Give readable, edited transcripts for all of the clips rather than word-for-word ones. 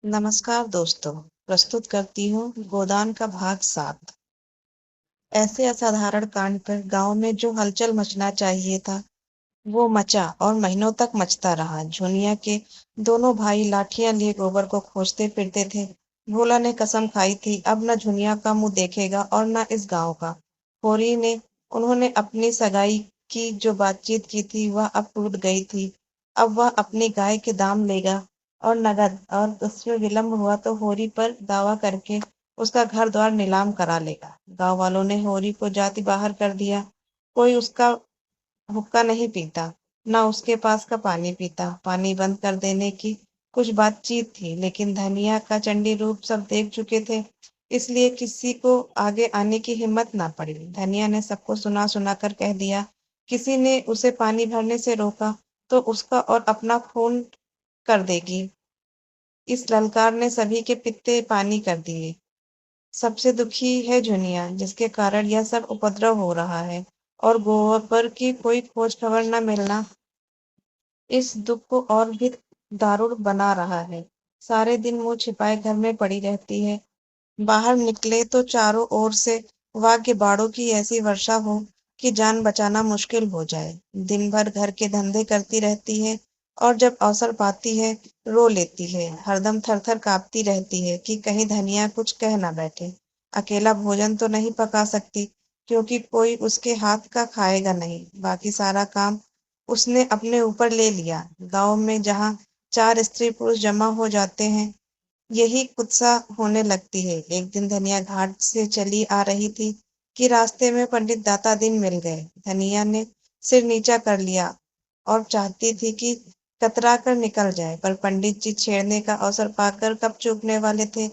नमस्कार दोस्तों, प्रस्तुत करती हूँ गोदान का भाग 7। ऐसे असाधारण कांड पर गांव में जो हलचल मचना चाहिए था, वो मचा और महीनों तक मचता रहा। झुनिया के दोनों भाई लाठियां लिए गोबर को खोजते फिरते थे। भोला ने कसम खाई थी, अब न झुनिया का मुंह देखेगा और न इस गांव का। होरी ने उन्होंने अपनी सगाई की जो बातचीत की थी, वह अब टूट गई थी। अब वह अपनी गाय के दाम लेगा और नगद, और उसमें विलम्ब हुआ तो होरी पर दावा करके उसका घर द्वार नीलाम करा लेगा। गांव वालों ने होरी को जाति बाहर कर दिया। कोई उसका हुक्का नहीं पीता, ना उसके पास का पानी पीता। पानी बंद कर देने की कुछ बातचीत थी, लेकिन धनिया का चंडी रूप सब देख चुके थे, इसलिए किसी को आगे आने की हिम्मत ना पड़ी। धनिया ने सबको सुना सुना कर कह दिया, किसी ने उसे पानी भरने से रोका तो उसका और अपना खून कर देगी। इस ललकार ने सभी के पित्ते पानी कर दिए। सबसे दुखी है झुनिया, जिसके कारण यह सब उपद्रव हो रहा है, और गोबर की कोई खोज खबर न मिलना इस दुख को और भी दारुण बना रहा है। सारे दिन मुंह छिपाए घर में पड़ी रहती है। बाहर निकले तो चारों ओर से वाग्य बाड़ों की ऐसी वर्षा हो कि जान बचाना मुश्किल हो जाए। दिन भर घर के धंधे करती रहती है, और जब अवसर पाती है रो लेती है। हरदम थर थर कांपती रहती है कि कहीं धनिया कुछ कह ना बैठे। अकेला भोजन तो नहीं पका सकती, क्योंकि कोई उसके हाथ का खाएगा नहीं। बाकी सारा काम उसने अपने ऊपर ले लिया। गांव में जहाँ 4 स्त्री पुरुष जमा हो जाते हैं, यही कुत्सा होने लगती है। एक दिन धनिया घाट से चली आ रही थी कि रास्ते में पंडित दाता दिन मिल गए। धनिया ने सिर नीचा कर लिया और चाहती थी कि कतरा कर निकल जाए, पर पंडित जी छेड़ने का अवसर पाकर कब चूकने वाले थे।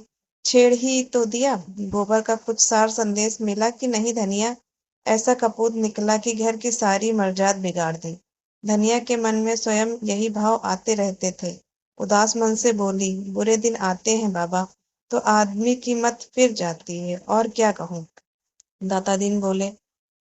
छेड़ ही तो दिया। गोबर का कुछ सार संदेश मिला कि नहीं धनिया? ऐसा कपूत निकला कि घर की सारी मर्जाद बिगाड़ दी। धनिया के मन में स्वयं यही भाव आते रहते थे। उदास मन से बोली, बुरे दिन आते हैं बाबा, तो आदमी की मत फिर जाती है, और क्या कहूँ। दाता दिन बोले,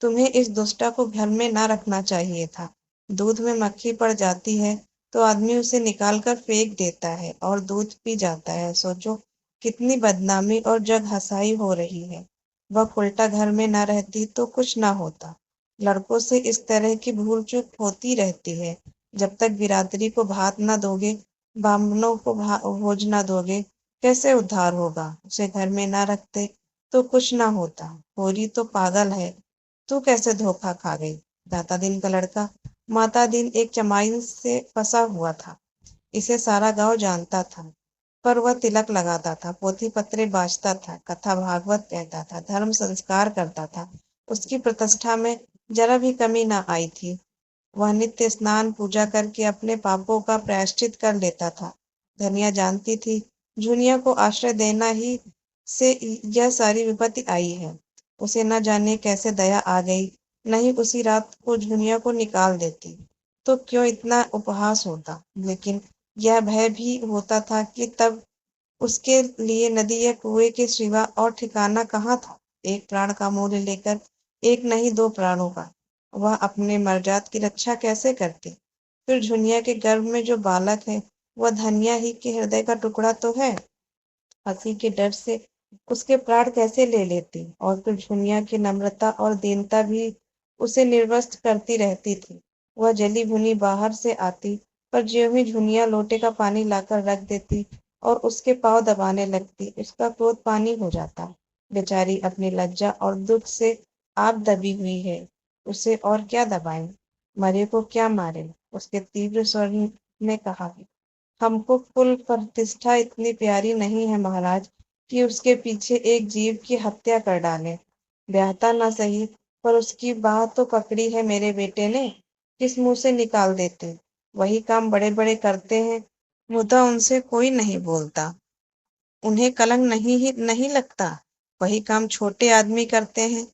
तुम्हें इस दुष्टा को घर में ना रखना चाहिए था। दूध में मक्खी पड़ जाती है तो आदमी उसे निकाल कर फेंक देता है और दूध पी जाता है। सोचो कितनी बदनामी और जग हंसाई हो रही है। वह उल्टा घर में ना रहती तो कुछ ना होता। लड़कों से इस तरह की भूल चूक होती रहती है। जब तक बिरादरी को भात ना दोगे, बामनों को भोज ना दोगे, कैसे उद्धार होगा। उसे घर में ना रखते तो कुछ ना होता। होरी तो पागल है, तू कैसे धोखा खा गई। दाता दिन का लड़का माता दिन एक चमाइन से फंसा हुआ था। इसे सारा गांव जानता था, पर वह तिलक लगाता था, पोथी पत्रे बाँचता था, कथा भागवत कहता था, धर्म संस्कार करता था। उसकी प्रतिष्ठा में जरा भी कमी न आई थी। वह नित्य स्नान पूजा करके अपने पापों का प्रायश्चित कर लेता था। धनिया जानती थी, झुनिया को आश्रय देना ही से यह सारी विपत्ति आई है। उसे न जाने कैसे दया आ गई, नहीं उसी रात को झुनिया को निकाल देती तो क्यों इतना उपहास होता। लेकिन यह भय भी होता था कि तब उसके लिए नदी या कुएं के सिवा और ठिकाना कहाँ था। एक प्राण का मूल्य लेकर, एक नहीं दो प्राणों का, वह अपने मर्जाद की रक्षा कैसे करती। फिर झुनिया के गर्भ में जो बालक है, वह धनिया ही के हृदय का टुकड़ा तो है। हंसी के डर से उसके प्राण कैसे ले लेती। और फिर झुनिया की नम्रता और दीनता भी उसे निर्वस्त करती रहती थी। वह जली भुनी बाहर से आती, पर ज्यों ही झुनिया लोटे का पानी लाकर रख देती और उसके पांव दबाने लगती, उसका क्रोध पानी हो जाता। बेचारी अपनी लज्जा और दुख से आप दबी हुई है, उसे और क्या दबाएं, मरे को क्या मारे। उसके तीव्र स्वर ने कहा, हमको कुल प्रतिष्ठा इतनी प्यारी नहीं है महाराज कि उसके पीछे एक जीव की हत्या कर डालें। ब्याहता ना सही, पर उसकी बाह तो पकड़ी है मेरे बेटे ने, किस मुंह से निकाल देते। वही काम बड़े बड़े करते हैं, मुद्दा उनसे कोई नहीं बोलता, उन्हें कलंक नहीं लगता। वही काम छोटे आदमी करते हैं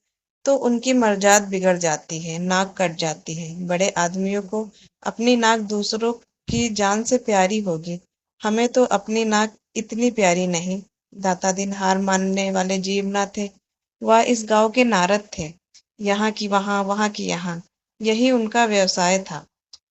तो उनकी मर्जाद बिगड़ जाती है, नाक कट जाती है। बड़े आदमियों को अपनी नाक दूसरों की जान से प्यारी होगी, हमें तो अपनी नाक इतनी प्यारी नहीं। दाता दिन हार मानने वाले जीव न थे। वह इस गांव के नारद थे, यहाँ की वहां, वहां की यहाँ, यही उनका व्यवसाय था।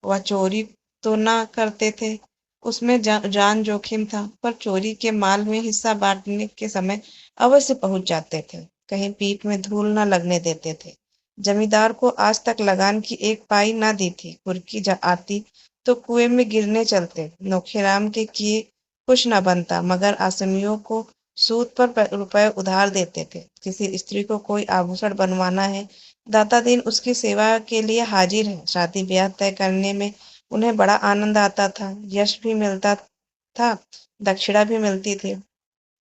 वह चोरी तो ना करते थे, उसमें जान जोखिम था, पर चोरी के माल में हिस्सा बांटने के समय अवश्य पहुंच जाते थे। कहीं पीठ में धूल न लगने देते थे। जमींदार को आज तक लगान की एक पाई न दी थी। कुर्की आती तो कुएं में गिरने चलते। नौखेराम के किए कुछ न बनता, मगर आसमियों को सूद पर रुपए उधार देते थे। किसी स्त्री को कोई आभूषण बनवाना है, दाता दिन उसकी सेवा के लिए हाजिर है। शादी ब्याह तय करने में उन्हें बड़ा आनंद आता था। यश भी मिलता था, दक्षिणा भी मिलती थी।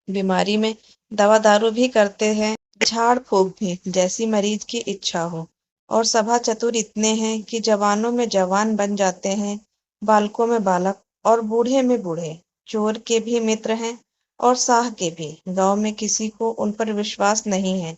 बीमारी में दवा दारू भी करते हैं, झाड़ फूक भी, जैसी मरीज की इच्छा हो। और सभा चतुर इतने हैं कि जवानों में जवान बन जाते हैं, बालकों में बालक और बूढ़े में बूढ़े। चोर के भी मित्र हैं और साह के भी। गांव में किसी को उन पर विश्वास नहीं है,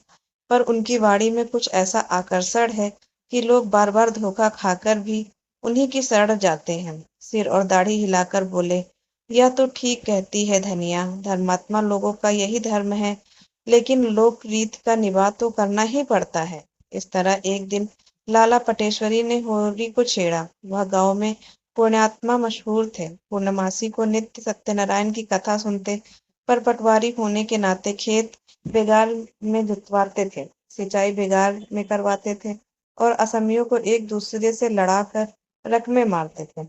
पर उनकी वाणी में कुछ ऐसा आकर्षण है कि लोग बार बार धोखा खाकर भी उन्हीं की शरण जाते हैं। सिर और दाढ़ी हिलाकर बोले, यह तो ठीक कहती है धनिया, धर्मात्मा लोगों का यही धर्म है, लेकिन लोक रीत का निवाह तो करना ही पड़ता है। इस तरह एक दिन लाला पटेश्वरी ने होरी को छेड़ा। वह गांव में पुण्यात्मा मशहूर थे। पूर्णमासी को नित्य सत्यनारायण की कथा सुनते, पर पटवारी होने के नाते खेत बेगार में जुतवाते थे, सिंचाई बेगार में करवाते थे और असमियों को एक दूसरे से लड़ाकर रकमे मारते थे।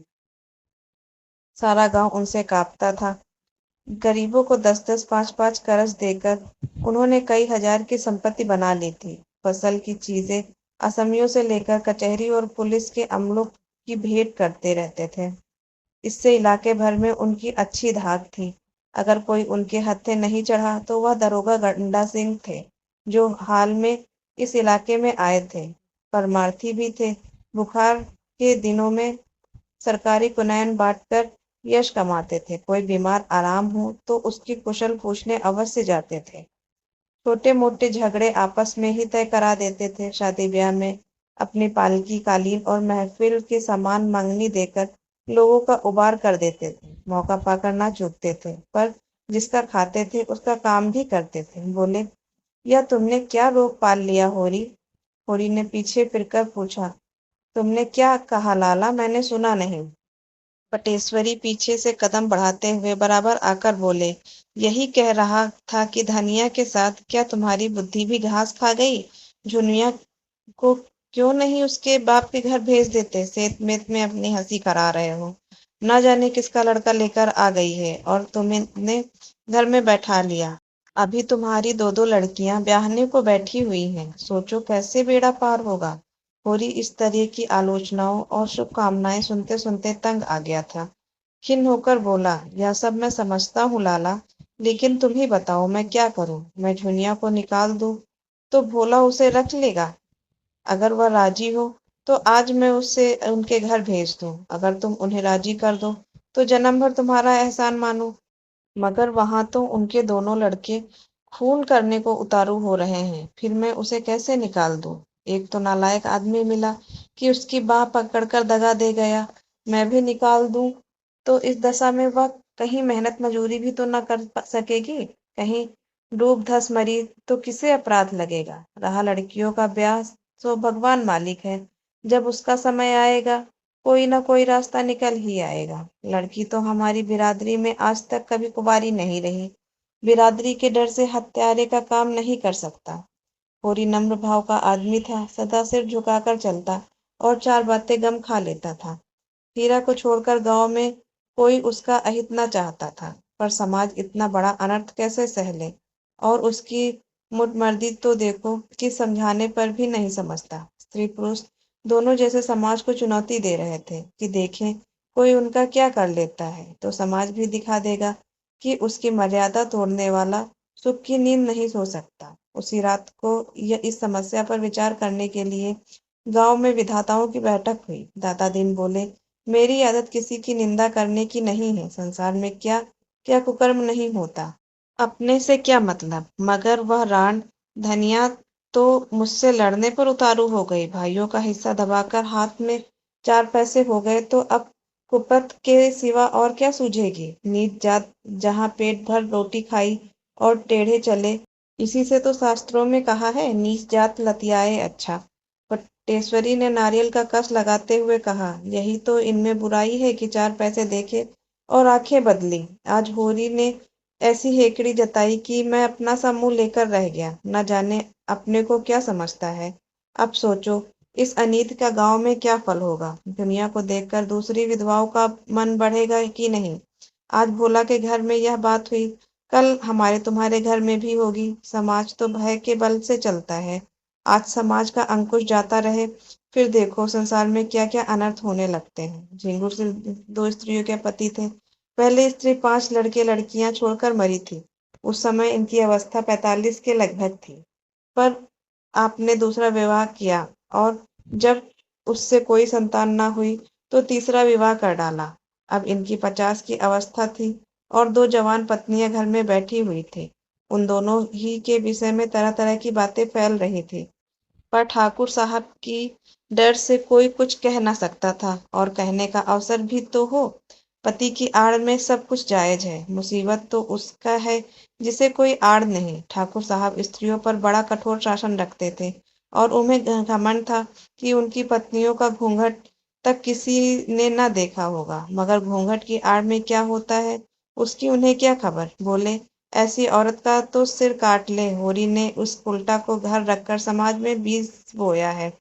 सारा गांव उनसे कांपता था। गरीबों को 10-10, 5-5 करज देकर उन्होंने कई हजार की संपत्ति बना ली थी। फसल की चीजें असमियों से लेकर कचहरी और पुलिस के अमलों की भेंट करते रहते थे। इससे इलाके भर में उनकी अच्छी धाक थी। अगर कोई उनके हत्थे नहीं चढ़ा तो वह दरोगा गंडा सिंह थे, जो हाल में इस इलाके में आए थे। परमार्थी भी थे। बुखार के दिनों में सरकारी कुनैन बांटकर यश कमाते थे। कोई बीमार आराम हो तो उसकी कुशल पूछने अवश्य जाते थे। छोटे मोटे झगड़े आपस में ही तय करा देते थे। शादी ब्याह में अपनी पालकी, कालीन और महफिल के सामान मंगनी देकर लोगों का उबार कर देते थे। मौका पाकर ना चूकते थे, पर जिसका खाते थे उसका काम भी करते थे। बोले, यह तुमने क्या रोग पाल लिया होरी? होरी ने पीछे फिरकर पूछा, तुमने क्या कहा लाला, मैंने सुना नहीं। पटेश्वरी पीछे से कदम बढ़ाते हुए बराबर आकर बोले, यही कह रहा था कि धनिया के साथ क्या तुम्हारी बुद्धि भी घास खा गई? झुनिया को क्यों नहीं उसके बाप के घर भेज देते? सेत मेत में अपनी हंसी करा रहे हो। न जाने किसका लड़का लेकर आ गई है और तुमने घर में बैठा लिया। अभी तुम्हारी दो दो लड़कियां ब्याहने को बैठी हुई हैं। सोचो कैसे बेड़ा पार होगा। होरी इस तरह की आलोचनाओं और शुभकामनाएं सुनते सुनते तंग आ गया था। खिन्न होकर बोला, यह सब मैं समझता हूँ लाला, लेकिन तुम ही बताओ मैं क्या करूं? मैं झुनिया को निकाल दूं तो भोला उसे रख लेगा। अगर वह राजी हो तो आज मैं उसे उनके घर भेज दूं। अगर तुम उन्हें राजी कर दो तो जन्म भर तुम्हारा एहसान मानूं। मगर वहां तो उनके दोनों लड़के खून करने को उतारू हो रहे हैं, फिर मैं उसे कैसे निकाल दूं? एक तो नालायक आदमी मिला कि उसकी बाह पकड़कर दगा दे गया। मैं भी निकाल दूं तो इस दशा में वह कहीं मेहनत मजूरी भी तो न कर सकेगी, कहीं डूब धस मरी तो किसे अपराध लगेगा? रहा लड़कियों का ब्याह, सो भगवान मालिक है। जब उसका समय आएगा कोई ना कोई रास्ता निकल ही आएगा। लड़की तो हमारी बिरादरी में आज तक कभी कुंवारी नहीं रही। बिरादरी के डर से हत्यारे का काम नहीं कर सकता। होरी नम्र भाव का आदमी था, सदा सिर झुकाकर चलता और चार बातें गम खा लेता था। हीरा को छोड़कर गांव में कोई उसका अहित न चाहता था, पर समाज इतना बड़ा अनर्थ कैसे सह ले? और उसकी मुटमर्दी तो देखो कि समझाने पर भी नहीं समझता। स्त्री पुरुष दोनों जैसे समाज को चुनौती दे रहे थे कि देखें कोई उनका क्या कर लेता है, तो समाज भी दिखा देगा कि उसकी मर्यादा तोड़ने वाला सुख की नींद नहीं सो सकता। उसी रात को यह इस समस्या पर विचार करने के लिए गांव में विधाताओं की बैठक हुई। दादा दिन बोले, मेरी आदत किसी की निंदा करने की नहीं है। संसार में क्या क्या कुकर्म नहीं होता, अपने से क्या मतलब? मगर वह राण धनिया तो मुझसे लड़ने पर उतारू हो गई। भाइयों का हिस्सा दबाकर हाथ में 4 पैसे हो गए तो अब कुपथ के सिवा और क्या सूझेगी? नीच जात जहाँ पेट भर रोटी खाई और टेढ़े चले, इसी से तो शास्त्रों में कहा है, नीच जात लतियाए अच्छा। पटेश्वरी ने नारियल का कस लगाते हुए कहा, यही तो इनमें बुराई है कि 4 पैसे देखे और आंखें बदली। आज होरी ने ऐसी हेकड़ी जताई कि मैं अपना सा मुंह लेकर रह गया। न जाने अपने को क्या समझता है। अब सोचो, इस अनीत का गांव में क्या फल होगा। दुनिया को देखकर दूसरी विधवाओं का मन बढ़ेगा कि नहीं। आज भोला के घर में यह बात हुई, कल हमारे तुम्हारे घर में भी होगी। समाज तो भय के बल से चलता है। आज समाज का अंकुश जाता रहे, फिर देखो संसार में क्या क्या अनर्थ होने लगते हैं। झिंगुर सिंह 2 स्त्रियों के पति थे। पहले स्त्री 5 लड़के लड़कियां छोड़कर मरी थी। उस समय इनकी अवस्था 45 के लगभग थी। पर आपने दूसरा विवाह किया और जब उससे कोई संतान न हुई तो तीसरा विवाह कर डाला। अब इनकी 50 की अवस्था थी और 2 जवान पत्नियां घर में बैठी हुई थी। उन दोनों ही के विषय में तरह तरह की बातें फैल रही थी, पर ठाकुर साहब की डर से कोई कुछ कह न सकता था, और कहने का अवसर भी तो हो। पति की आड़ में सब कुछ जायज है, मुसीबत तो उसका है जिसे कोई आड़ नहीं। ठाकुर साहब स्त्रियों पर बड़ा कठोर शासन रखते थे और उन्हें घमंड था कि उनकी पत्नियों का घूंघट तक किसी ने न देखा होगा। मगर घूंघट की आड़ में क्या होता है उसकी उन्हें क्या खबर। बोले, ऐसी औरत का तो सिर काट ले। होरी ने उस उल्टा को घर रखकर समाज में बीज बोया है।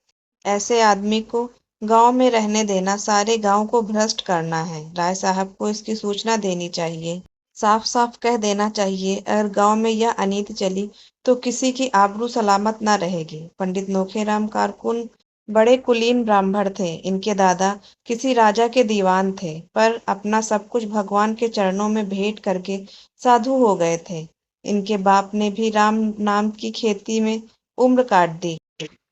ऐसे आदमी को गांव में रहने देना सारे गांव को भ्रष्ट करना है। राय साहब को इसकी सूचना देनी चाहिए। साफ साफ कह देना चाहिए, अगर गांव में यह अनीति चली तो किसी की आबरू सलामत न रहेगी। पंडित नोखेराम कारकुन बड़े कुलीन ब्राह्मण थे। इनके दादा किसी राजा के दीवान थे, पर अपना सब कुछ भगवान के चरणों में भेंट करके साधु हो गए थे। इनके बाप ने भी राम नाम की खेती में उम्र काट दी।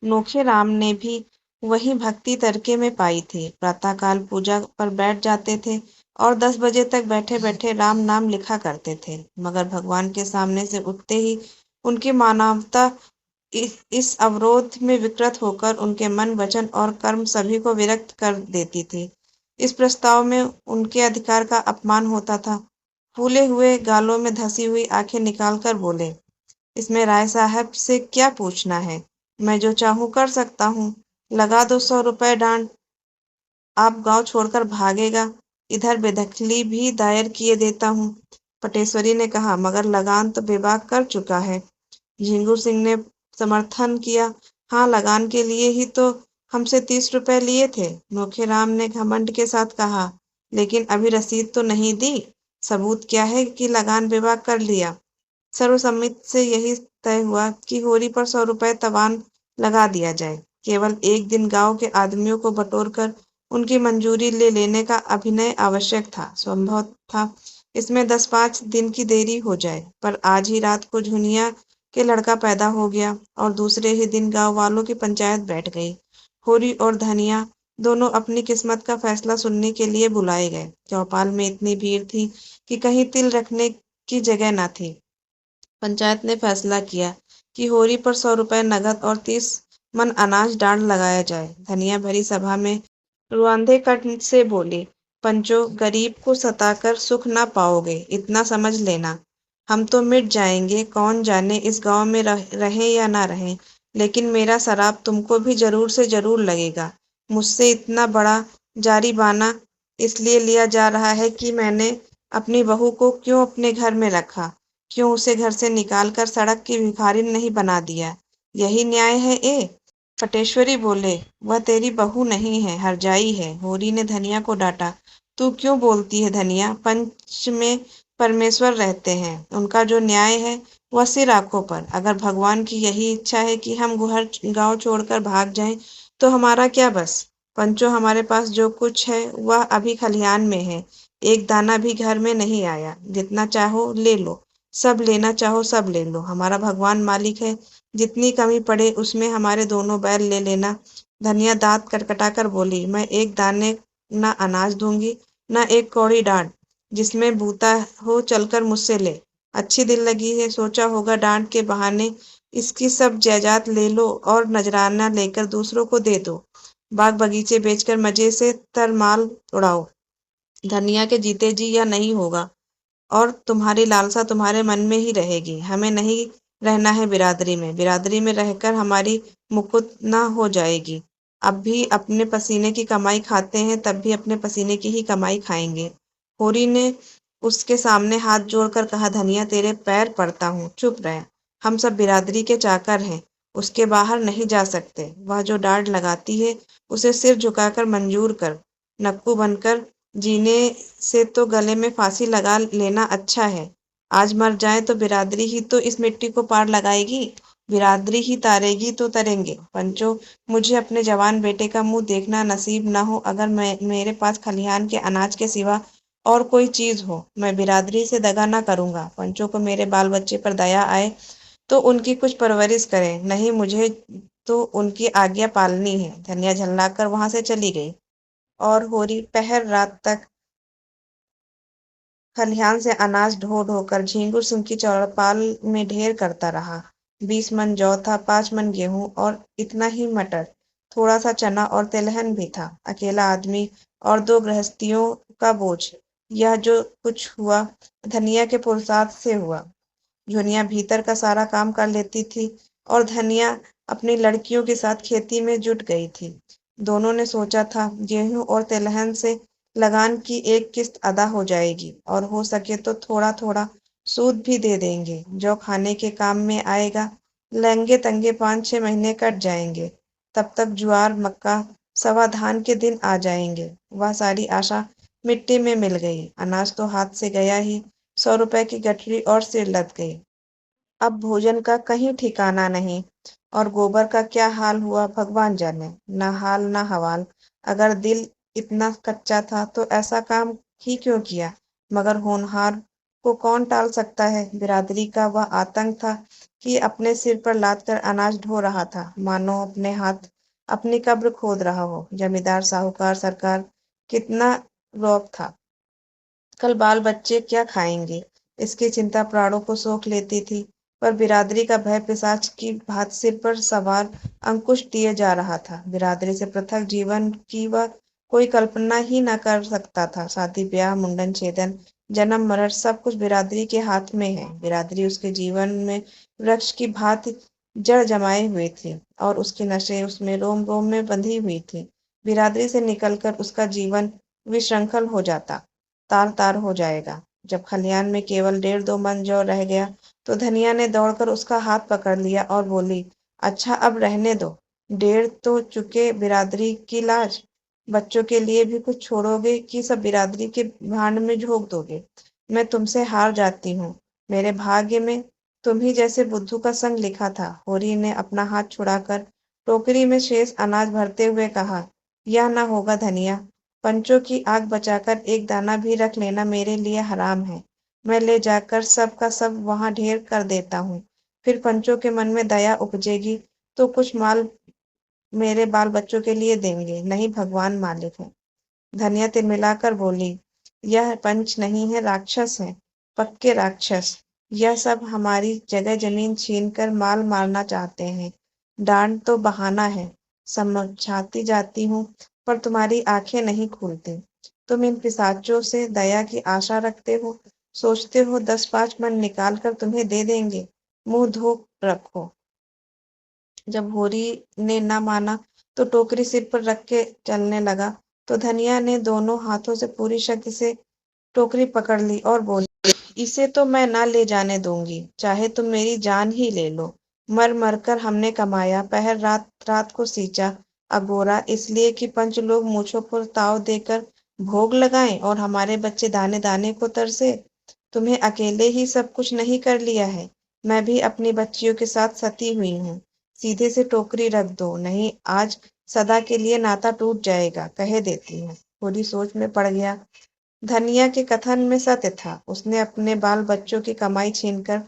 नोखे राम ने भी वही भक्ति तड़के में पाई थी। प्रातःकाल पूजा पर बैठ जाते थे और 10 बजे तक बैठे बैठे राम नाम लिखा करते थे। मगर भगवान के सामने से उठते ही उनकी मानवता इस अवरोध में विकृत होकर उनके मन, वचन और कर्म सभी को विरक्त कर देती थी। इस प्रस्ताव में उनके अधिकार का अपमान होता था। फूले हुए गालों में धसी हुई आंखें निकालकर बोले, इसमें राय साहब से क्या पूछना है। मैं जो चाहूं कर सकता हूँ। लगा दो 100 रुपए डांड, आप गांव छोड़कर भागेगा। इधर बेदखली भी दायर किए देता हूँ। पटेश्वरी ने कहा, मगर लगान तो बेबाक कर चुका है। झिंगुर सिंह ने समर्थन किया, हाँ, लगान के लिए ही तो हमसे 30 रुपए लिए थे। नोखेराम ने घमंड के साथ कहा, लेकिन अभी रसीद तो नहीं दी। सबूत क्या है कि लगान बेबाक कर लिया। सर्वसम्मति से यही तय हुआ कि होरी पर 100 रुपए तवान लगा दिया जाए। केवल एक दिन गांव के आदमियों को बटोरकर उनकी मंजूरी ले लेने का अभिनय आवश्यक था। संभव था इसमें 10-5 दिन की देरी हो जाए, पर आज ही रात को झुनिया के लड़का पैदा हो गया और दूसरे ही दिन गांव वालों की पंचायत बैठ गई। होरी और धनिया दोनों अपनी किस्मत का फैसला सुनने के लिए बुलाए गए। चौपाल में इतनी भीड़ थी कि कहीं तिल रखने की जगह न थी। पंचायत ने फैसला किया कि होरी पर 100 रुपए नगद और 30 मन अनाज डांड लगाया जाए। धनिया भरी सभा में रुआंधे कंठ से बोली, पंचो, गरीब को सताकर सुख ना पाओगे, इतना समझ लेना। हम तो मिट जाएंगे, कौन जाने इस गांव में रहें या ना रहें, लेकिन मेरा शराब तुमको भी जरूर से जरूर लगेगा। मुझसे इतना बड़ा जारीबाना इसलिए लिया जा रहा है कि मैंने अपनी बहू को क्यों अपने घर में रखा, क्यों उसे घर से निकालकर सड़क की भिखारिन नहीं बना दिया। यही न्याय है ए? पटेश्वरी बोले, वह तेरी बहू नहीं है, हरजाई है। होरी ने धनिया को डांटा, तू क्यों बोलती है धनिया? पंच में परमेश्वर रहते हैं, उनका जो न्याय है वह सिर आंखों पर। अगर भगवान की यही इच्छा है कि हम घर गांव छोड़कर भाग जाएं, तो हमारा क्या बस। पंचो, हमारे पास जो कुछ है वह अभी खलिहान में है, एक दाना भी घर में नहीं आया। जितना चाहो ले लो, सब लेना चाहो सब ले लो, हमारा भगवान मालिक है। जितनी कमी पड़े उसमें हमारे दोनों बैल ले लेना। धनिया दांत कटकटाकर बोली, मैं एक दाने ना अनाज दूंगी, ना एक कौड़ी डांट। जिसमें बूता हो चलकर मुझसे ले। अच्छी दिल लगी है, सोचा होगा डांट के बहाने इसकी सब जायदाद ले लो और नजराना लेकर दूसरों को दे दो। बाग बगीचे बेचकर मजे से तरमाल उड़ाओ। धनिया के जीते जी या नहीं होगा, और तुम्हारी लालसा तुम्हारे मन में ही रहेगी। हमें नहीं रहना है बिरादरी में। बिरादरी में रहकर हमारी मुकुट न हो जाएगी। अब भी अपने पसीने की कमाई खाते हैं, तब भी अपने पसीने की ही कमाई खाएंगे। होरी ने उसके सामने हाथ जोड़कर कहा, धनिया तेरे पैर पड़ता हूँ, चुप रह। हम सब बिरादरी के चाकर हैं, उसके बाहर नहीं जा सकते। वह जो डांट लगाती है उसे सिर झुकाकर मंजूर कर। नक्कू बनकर जीने से तो गले में फांसी लगा लेना अच्छा है। आज मर जाए तो बिरादरी ही तो इस मिट्टी को पार लगाएगी, बिरादरी ही तारेगी तो तरेंगे। पंचो, मुझे अपने जवान बेटे का मुंह देखना नसीब न हो, अगर मेरे पास खलिहान के अनाज के सिवा और कोई चीज हो, मैं बिरादरी से दगा न करूंगा। पंचों को मेरे बाल बच्चे पर दया आए तो उनकी कुछ परवरिश करें, नहीं मुझे तो उनकी आज्ञा पालनी है। धनिया झल्लाकर वहां से चली गई और होरी पहर रात तक खलिहान से अनाज ढो ढोकर झींगुर सिंह की चौपाल में ढेर करता रहा। 20 मन जौ था, 5 मन गेहूं और इतना ही मटर, थोड़ा सा चना और तिलहन भी था। अकेला आदमी और 2 गृहस्थियों का बोझ। यह जो कुछ हुआ धनिया के पुरुषार्थ से हुआ। झुनिया भीतर का सारा काम कर लेती थी और धनिया अपनी लड़कियों के साथ खेती में जुट गई थी। दोनों ने सोचा था गेहूं और तिलहन से लगान की एक किस्त अदा हो जाएगी और हो सके तो थोड़ा थोड़ा सूद भी दे देंगे। जो खाने के काम में आएगा, लंगे तंगे 5-6 महीने कट जाएंगे। तब तक ज्वार मक्का सवा धान के दिन आ जाएंगे। वह सारी आशा मिट्टी में मिल गई। अनाज तो हाथ से गया ही, 100 रुपए की गठरी और सिर लद गई। अब भोजन का कहीं ठिकाना नहीं और गोबर का क्या हाल हुआ भगवान जाने। न हाल न हवाल। अगर दिल इतना कच्चा था तो ऐसा काम ही क्यों किया, मगर होनहार को कौन टाल सकता है। बिरादरी का वह आतंक था कि अपने सिर पर लाद कर अनाज ढो रहा था, मानो अपने हाथ अपनी कब्र खोद रहा हो। जमींदार साहूकार सरकार कितना रौब था। कल बाल बच्चे क्या खाएंगे, इसकी चिंता प्राणों को सोख लेती थी। पर बिरादरी का भय पिशाच की भांति सिर पर सवार अंकुश दिए जा रहा था। बिरादरी से पृथक जीवन की वह कोई कल्पना ही न कर सकता था। शादी ब्याह मुंडन छेदन जन्म मरण सब कुछ बिरादरी के हाथ में है। बिरादरी उसके जीवन में वृक्ष की भांति जड़ जमाए हुए थी और उसके नशे उसमें रोम रोम में बंधी हुई थी। बिरादरी से निकलकर उसका जीवन विश्रृंखल हो जाता, तार तार हो जाएगा। जब खलिहान में केवल 1.5-2 मन जौ रह गया तो धनिया ने दौड़कर उसका हाथ पकड़ लिया और बोली, अच्छा अब रहने दो, डेढ़ तो चुके बिरादरी की लाज। बच्चों के लिए भी कुछ छोड़ोगे कि सब बिरादरी के भांड में झोंक दोगे। मैं तुमसे हार जाती हूँ, मेरे भाग्य में तुम ही जैसे बुद्धू का संग लिखा था। होरी ने अपना हाथ छुड़ाकर टोकरी में शेष अनाज भरते हुए कहा, यह ना होगा धनिया। पंचों की आग बचाकर एक दाना भी रख लेना मेरे लिए हराम है। मैं ले जाकर सब का सब वहां ढेर कर देता हूँ। फिर पंचों के मन में दया उपजेगी तो कुछ माल मेरे बाल बच्चों के लिए देंगे, नहीं भगवान मालिक है। धनिया तिलमिलाकर बोली, यह पंच नहीं है, राक्षस है, पक्के राक्षस। यह सब हमारी जगह जमीन छीन कर माल मारना चाहते हैं। डांट तो बहाना है, समझाती जाती हूँ पर तुम्हारी आंखें नहीं खुलती। तुम इन पिशाचों से दया की आशा रखते हो, सोचते हो 10-5 मन निकाल कर तुम्हें दे देंगे। मुंह धो रखो। जब होरी ने न माना तो टोकरी सिर पर रख के चलने लगा तो धनिया ने दोनों हाथों से पूरी शक्ति से टोकरी पकड़ ली और बोली, इसे तो मैं ना ले जाने दूंगी, चाहे तुम मेरी जान ही ले लो। मर मर कर हमने कमाया, पहर रात रात को सींचा, अगोरा इसलिए कि पंच लोग मूछों पर ताव देकर भोग लगाएं और हमारे बच्चे दाने दाने को तरसे। तुम्हें अकेले ही सब कुछ नहीं कर लिया है, मैं भी अपनी बच्चियों के साथ सती हुई हूँ। सीधे से टोकरी रख दो, नहीं आज सदा के लिए नाता टूट जाएगा, कह देती हूँ। थोड़ी सोच में पड़ गया। धनिया के कथन में सत्य था। उसने अपने बाल बच्चों की कमाई छीनकर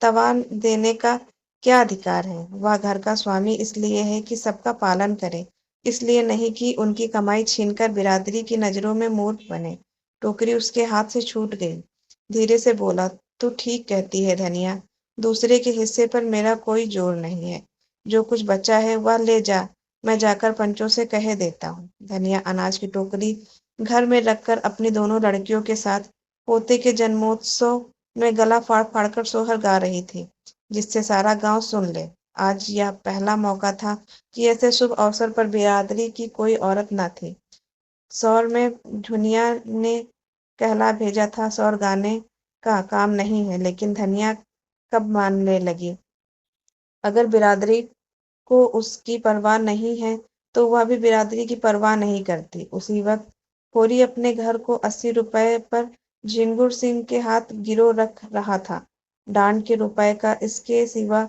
तवान देने का क्या अधिकार है। वह घर का स्वामी इसलिए है कि सबका पालन करे, इसलिए नहीं कि उनकी कमाई छीनकर बिरादरी की नजरों में मूर्ख बने। टोकरी उसके हाथ से छूट गई। धीरे से बोला, तू ठीक कहती है धनिया, दूसरे के हिस्से पर मेरा कोई जोर नहीं है। जो कुछ बचा है वह ले जा, मैं जाकर पंचों से कह देता हूँ। धनिया अनाज की टोकरी घर में रखकर अपनी दोनों लड़कियों के साथ पोते के जन्मोत्सव में गला फाड़ फाड़ कर सोहर गा रही थी, जिससे सारा गांव सुन ले। आज यह पहला मौका था कि ऐसे शुभ अवसर पर बिरादरी की कोई औरत न थी। सौर में धुनिया ने कहला भेजा था, सौर गाने का काम नहीं है। लेकिन धनिया कब मानने लगी। अगर बिरादरी को उसकी परवाह नहीं है तो वह भी बिरादरी की परवाह नहीं करती। उसी वक्त होरी अपने घर को 80 रुपए पर झिंगुर सिंह के हाथ गिरो रख रहा था। डांड के रुपए का इसके सिवा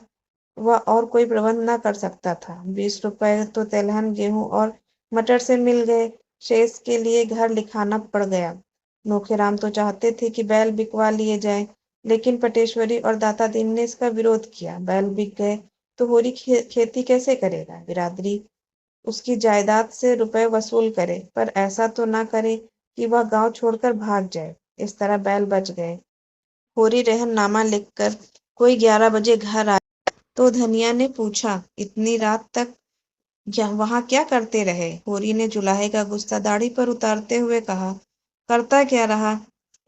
वह और कोई प्रबंध न कर सकता था। 20 रुपए तो तेलहन, गेहूं और मटर से मिल गए। शेष के लिए घर लिखाना पड़ गया। नोखेराम तो चाहते थे कि बैल बिकवा लिए जाए, लेकिन पटेश्वरी और दाता दीन ने इसका विरोध किया। बैल बिक गए तो होरी खेती कैसे करेगा। बिरादरी उसकी जायदाद से रुपए वसूल करे, पर ऐसा तो ना करे कि वह गांव छोड़कर भाग जाए। इस तरह बैल बच गए। होरी रहननामा लिखकर कोई 11 बजे घर आया तो धनिया ने पूछा, इतनी रात तक वहां क्या करते रहे। होरी ने जुलाहे का गुस्सा दाढ़ी पर उतारते हुए कहा, करता क्या रहा,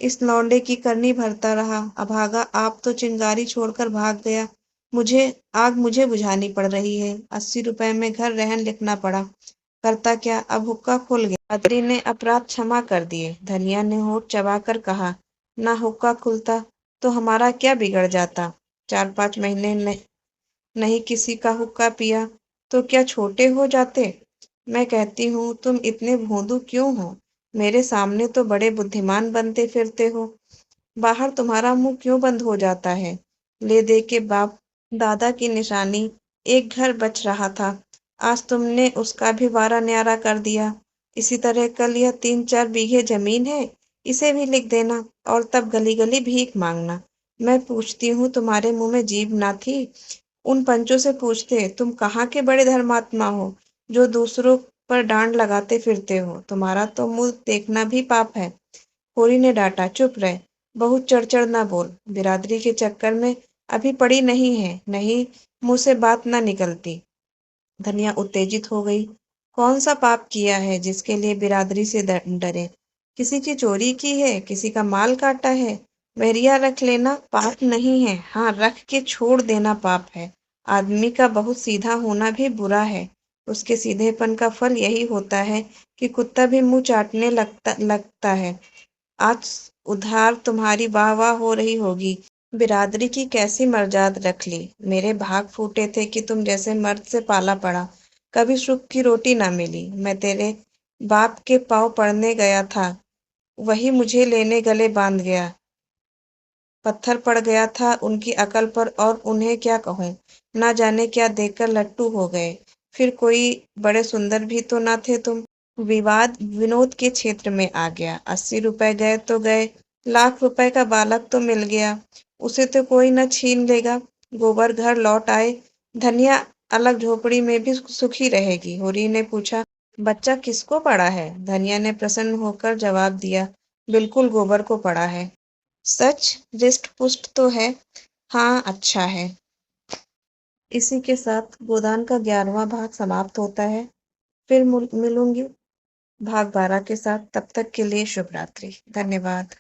इस लौंडे की करनी भरता रहा। अभागा आप तो चिंगारी छोड़कर भाग गया। मुझे बुझानी पड़ रही है। 80 रुपए में घर रहन लिखना पड़ा। करता क्या, अब हुक्का खुल गया। अत्री ने अपराध क्षमा कर दिए। धनिया ने होठ चबाकर कहा, ना हुक्का खुलता तो हमारा क्या बिगड़ जाता। 4-5 महीने नहीं किसी का हुक्का पिया तो क्या छोटे हो जाते। मैं कहती हूँ तुम इतने भोंदू क्यों हो। मेरे सामने तो बड़े बुद्धिमान बनते फिरते हो। बाहर तुम्हारा मुंह क्यों बंद हो जाता है। ले दे के बाप दादा की निशानी एक घर बच रहा था, आज तुमने उसका भी वारा न्यारा कर दिया। इसी तरह कल यह 3-4 बीघे जमीन है, इसे भी लिख देना और तब गली गली भीख मांगना। मैं पूछती हूँ, तुम्हारे मुंह में जीभ ना थी। उन पंचों से पूछते, तुम कहाँ के बड़े धर्मात्मा हो जो दूसरों पर डांड लगाते फिरते हो। तुम्हारा तो मुंह देखना भी पाप है। होरी ने डांटा, चुप रहे, बहुत चढ़ ना बोल। बिरादरी के चक्कर में अभी पड़ी नहीं है, नहीं मुंह से बात ना निकलती। धनिया उत्तेजित हो गई। कौन सा पाप किया है जिसके लिए बिरादरी से डरे। किसी की चोरी की है, किसी का माल काटा है, बहरिया रख लेना पाप नहीं है, हाँ रख के छोड़ देना पाप है। आदमी का बहुत सीधा होना भी बुरा है। उसके सीधेपन का फल यही होता है कि कुत्ता भी मुंह चाटने लगता है। आज उधार तुम्हारी वाह वाह हो रही होगी। बिरादरी की कैसी मर्जाद रख ली। मेरे भाग फूटे थे कि तुम जैसे मर्द से पाला पड़ा। कभी सुख की रोटी ना मिली। मैं तेरे बाप के पाँव पड़ने गया था, वही मुझे लेने गले बांध गया। पत्थर पड़ गया था उनकी अकल पर, और उन्हें क्या कहूँ, ना जाने क्या देखकर लट्टू हो गए। फिर कोई बड़े सुंदर भी तो ना थे तुम। विवाद विनोद के क्षेत्र में आ गया। 80 रुपए गए तो गए, लाख रुपए का बालक तो मिल गया, उसे तो कोई न छीन लेगा। गोबर घर लौट आए। धनिया अलग झोपड़ी में भी सुखी रहेगी। होरी ने पूछा, बच्चा किसको पड़ा है। धनिया ने प्रसन्न होकर जवाब दिया, बिल्कुल गोबर को पड़ा है। सच, रिष्ट पुष्ट तो है। हाँ अच्छा है। इसी के साथ गोदान का 11वां भाग समाप्त होता है। फिर मिलूंगी भाग 12 के साथ। तब तक के लिए शुभ रात्रि। धन्यवाद।